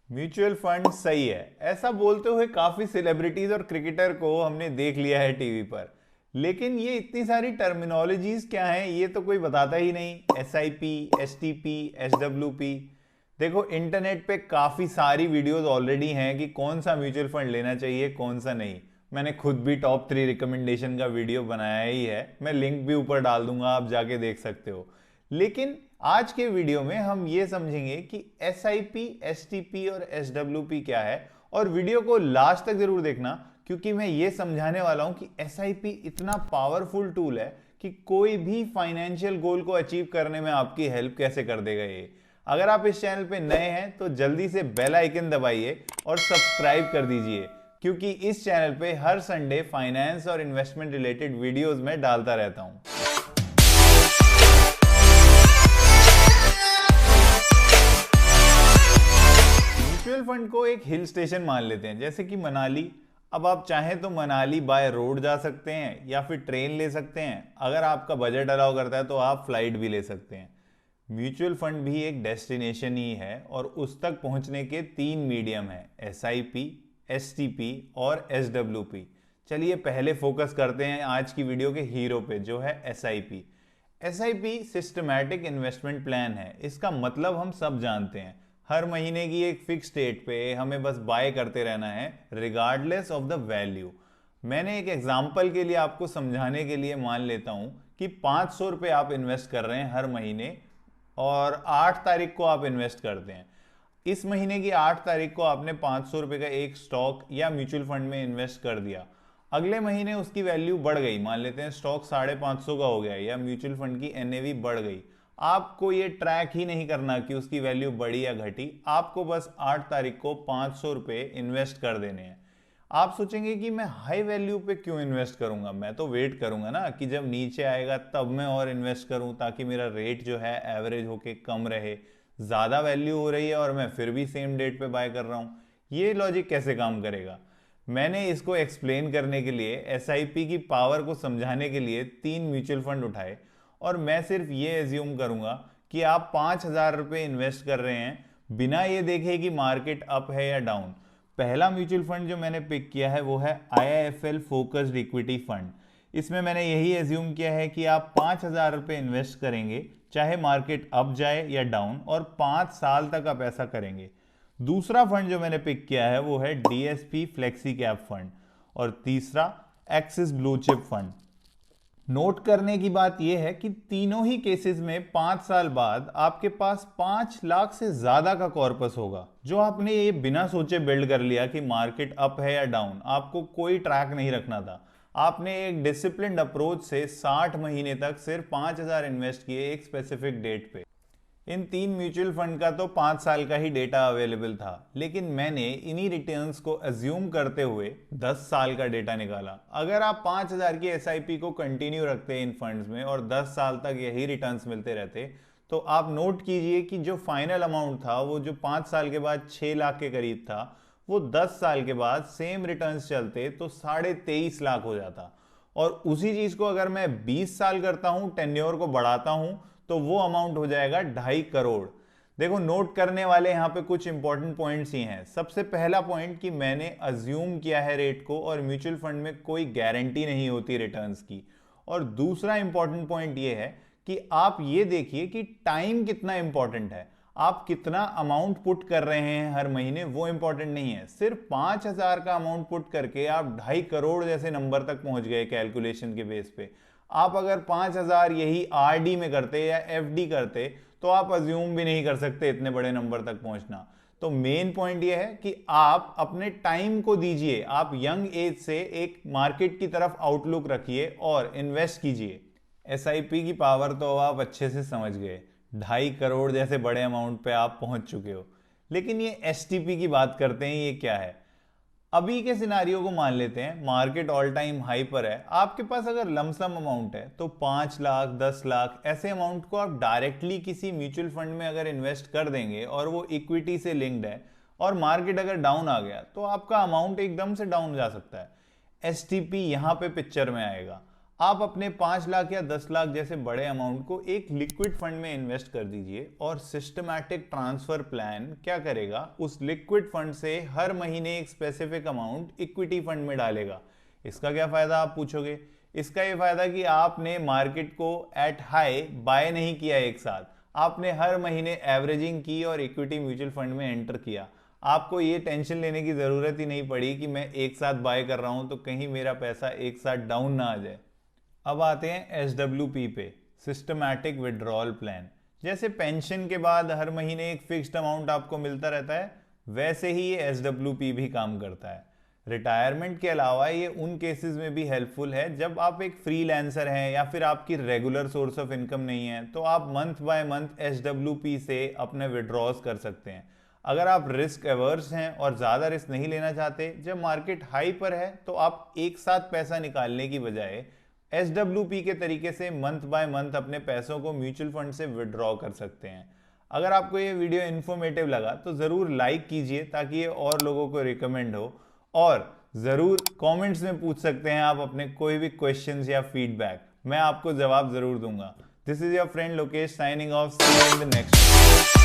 Mutual fund सही है ऐसा बोलते हुए काफी सेलिब्रिटीज और क्रिकेटर को हमने देख लिया है टीवी पर। लेकिन ये इतनी सारी टर्मिनोलॉजीज क्या हैं ये तो कोई बताता ही नहीं। S I P, S T P, S W P. देखो इंटरनेट पे काफी सारी वीडियोस ऑलरेडी हैं कि कौन सा म्यूचुअल फंड लेना चाहिए कौन सा नहीं। मैंने खुद भी टॉप 3 रिकमेंडेशन का वीडियो बनाया ही है, मैं लिंक भी ऊपर डाल दूंगा, आप जाके देख सकते हो। लेकिन आज के वीडियो में हम ये समझेंगे कि S I P, S T P और एस डब्ल्यू पी क्या है। और वीडियो को लास्ट तक जरूर देखना क्योंकि मैं ये समझाने वाला हूं कि एस आई पी इतना पावरफुल टूल है कि कोई भी फाइनेंशियल गोल को अचीव करने में आपकी हेल्प कैसे कर देगा ये। अगर आप इस चैनल पे नए हैं तो जल्दी से बेल आइकन दबाइए और सब्सक्राइब कर दीजिए क्योंकि इस चैनल पे हर संडे फाइनेंस और इन्वेस्टमेंट रिलेटेड वीडियोस में डालता रहता हूं। म्यूचुअल फंड को एक हिल स्टेशन मान लेते हैं जैसे कि मनाली। अब आप चाहें तो मनाली बाय रोड जा सकते हैं या फिर ट्रेन ले सकते हैं। अगर आपका बजट अलाउ करता है तो आप फ्लाइट भी ले सकते हैं। म्यूचुअल फंड भी एक डेस्टिनेशन ही है और उस तक पहुंचने के 3 मीडियम है, S I P, S T P और एस डब्ल्यू पी। चलिए पहले फोकस करते हैं आज की वीडियो के हीरो पे जो है S I P. S I P systematic investment plan है। इसका मतलब हम सब जानते हैं, हर महीने की एक फिक्स डेट पे हमें बस बाय करते रहना है रिगार्डलेस ऑफ द वैल्यू। मैंने एक एग्जांपल के लिए आपको समझाने के लिए मान लेता हूं कि 500 रुपये आप इन्वेस्ट कर रहे हैं हर महीने और 8 तारीख को आप इन्वेस्ट करते हैं। इस महीने की 8 तारीख को आपने 500 रुपये का एक स्टॉक या म्यूचुअल फंड में इन्वेस्ट कर दिया। अगले महीने उसकी वैल्यू बढ़ गई, मान लेते हैं स्टॉक 550 का हो गया या म्यूचुअल फंड की एनएवी बढ़ गई। आपको ये ट्रैक ही नहीं करना कि उसकी वैल्यू बढ़ी या घटी, आपको बस 8 तारीख को 500 रुपये इन्वेस्ट कर देने हैं। आप सोचेंगे कि मैं हाई वैल्यू पे क्यों इन्वेस्ट करूंगा, मैं तो वेट करूंगा ना कि जब नीचे आएगा तब मैं और इन्वेस्ट करूं ताकि मेरा रेट जो है एवरेज होके कम रहे। ज़्यादा वैल्यू हो रही है और मैं फिर भी सेम डेट पे बाय कर रहा हूं, ये लॉजिक कैसे काम करेगा। मैंने इसको एक्सप्लेन करने के लिए एस आई पी की पावर को समझाने के लिए 3 म्यूचुअल फंड उठाए और मैं सिर्फ ये एज्यूम करूंगा कि आप 5,000 रुपये इन्वेस्ट कर रहे हैं बिना ये देखे कि मार्केट अप है या डाउन। पहला म्यूचुअल फंड जो मैंने पिक किया है वो है IIFL फोकस्ड इक्विटी फंड। इसमें मैंने यही एज्यूम किया है कि आप 5,000 रुपये इन्वेस्ट करेंगे चाहे मार्केट अप जाए या डाउन और 5 साल तक आप ऐसा करेंगे। दूसरा फंड जो मैंने पिक किया है वो है DSP फ्लेक्सी कैप फंड और तीसरा axis blue chip fund. Note करने की बात यह है कि तीनों ही केसेस में 5 साल बाद आपके पास 5 लाख से ज्यादा का कॉर्पस होगा जो आपने ये बिना सोचे बिल्ड कर लिया कि मार्केट अप है या डाउन। आपको कोई ट्रैक नहीं रखना था, आपने एक डिसिप्लिन्ड अप्रोच से 60 महीने तक सिर्फ 5,000 इन्वेस्ट किए एक स्पेसिफिक डेट पे। इन 3 म्यूचुअल फंड का तो 5 साल का ही डेटा अवेलेबल था, लेकिन मैंने इन्हीं रिटर्न्स को अज्यूम करते हुए 10 साल का डेटा निकाला। अगर आप 5,000 की एसआईपी को कंटिन्यू रखते इन फंड्स में और 10 साल तक यही रिटर्न्स मिलते रहते तो आप नोट कीजिए कि जो फाइनल अमाउंट था वो जो 5 साल के बाद 6 लाख के करीब था वो 10 साल के बाद सेम रिटर्न्स चलते तो 23.5 लाख हो जाता। और उसी चीज को अगर मैं 20 साल करता हूं, टेन्योर को बढ़ाता हूं, तो वो अमाउंट हो जाएगा 2.5 करोड़। देखो नोट करने वाले यहां पे कुछ इंपॉर्टेंट पॉइंट्स ही हैं। सबसे पहला पॉइंट कि मैंने अज्यूम किया है रेट को और म्यूचुअल फंड में कोई गारंटी नहीं होती रिटर्न्स की। और दूसरा इंपॉर्टेंट पॉइंट ये है कि आप ये देखिए कि टाइम कितना इंपॉर्टेंट है। आप कितना अमाउंट पुट कर रहे हैं हर महीने वो इंपॉर्टेंट नहीं है। सिर्फ 5,000 का अमाउंट पुट करके आप 2.5 करोड़ जैसे नंबर तक पहुंच गए कैलकुलेशन के बेस पे। आप अगर 5,000 यही आरडी में करते या एफडी करते तो आप अज्यूम भी नहीं कर सकते इतने बड़े नंबर तक पहुंचना। तो मेन पॉइंट यह है कि आप अपने टाइम को दीजिए, आप यंग एज से एक मार्केट की तरफ आउटलुक रखिए और इन्वेस्ट कीजिए। एसआईपी की पावर तो आप अच्छे से समझ गए, 2.5 करोड़ जैसे बड़े अमाउंट पे आप पहुंच चुके हो। लेकिन ये एसटीपी की बात करते हैं, ये क्या है। अभी के सिनारियो को मान लेते हैं, मार्केट ऑल टाइम हाई पर है। आपके पास अगर लमसम अमाउंट है तो 5 लाख 10 लाख ऐसे अमाउंट को आप डायरेक्टली किसी म्यूचुअल फंड में अगर इन्वेस्ट कर देंगे और वो इक्विटी से लिंक्ड है और मार्केट अगर डाउन आ गया तो आपका अमाउंट एकदम से डाउन जा सकता है। एसटीपी यहां पे पिक्चर में आएगा। आप अपने 5 लाख या 10 लाख जैसे बड़े अमाउंट को एक लिक्विड फंड में इन्वेस्ट कर दीजिए और सिस्टमैटिक ट्रांसफर प्लान क्या करेगा, उस लिक्विड फंड से हर महीने एक स्पेसिफिक अमाउंट इक्विटी फंड में डालेगा। इसका क्या फायदा आप पूछोगे? इसका ये फायदा कि आपने मार्केट को एट हाई बाय नहीं किया एक साथ, आपने हर महीने एवरेजिंग की और इक्विटी म्यूचुअल फंड में एंटर किया। आपको ये टेंशन लेने की जरूरत ही नहीं पड़ी कि मैं एक साथ बाय कर रहा हूं तो कहीं मेरा पैसा एक साथ डाउन ना आ जाए। अब आते हैं SWP पे, सिस्टमैटिक विड्रॉल प्लान। जैसे पेंशन के बाद हर महीने एक फिक्स्ड अमाउंट आपको मिलता रहता है, वैसे ही ये SWP भी काम करता है। रिटायरमेंट के अलावा ये उन केसेस में भी हेल्पफुल है जब आप एक फ्रीलांसर हैं या फिर आपकी रेगुलर सोर्स ऑफ इनकम नहीं है, तो आप मंथ बाय मंथ SWP से अपने विड्रॉज कर सकते हैं। अगर आप रिस्क एवर्स हैं और ज़्यादा रिस्क नहीं लेना चाहते, जब मार्केट हाई पर है तो आप एक साथ पैसा निकालने की बजाय SWP के तरीके से मंथ बाय मंथ अपने पैसों को म्यूचुअल फंड से विड्रॉ कर सकते हैं। अगर आपको ये वीडियो इन्फॉर्मेटिव लगा तो ज़रूर लाइक कीजिए ताकि ये और लोगों को रिकमेंड हो, और ज़रूर कमेंट्स में पूछ सकते हैं आप अपने कोई भी क्वेश्चंस या फीडबैक, मैं आपको जवाब ज़रूर दूंगा। This is your friend Lokesh signing off, see you in the next.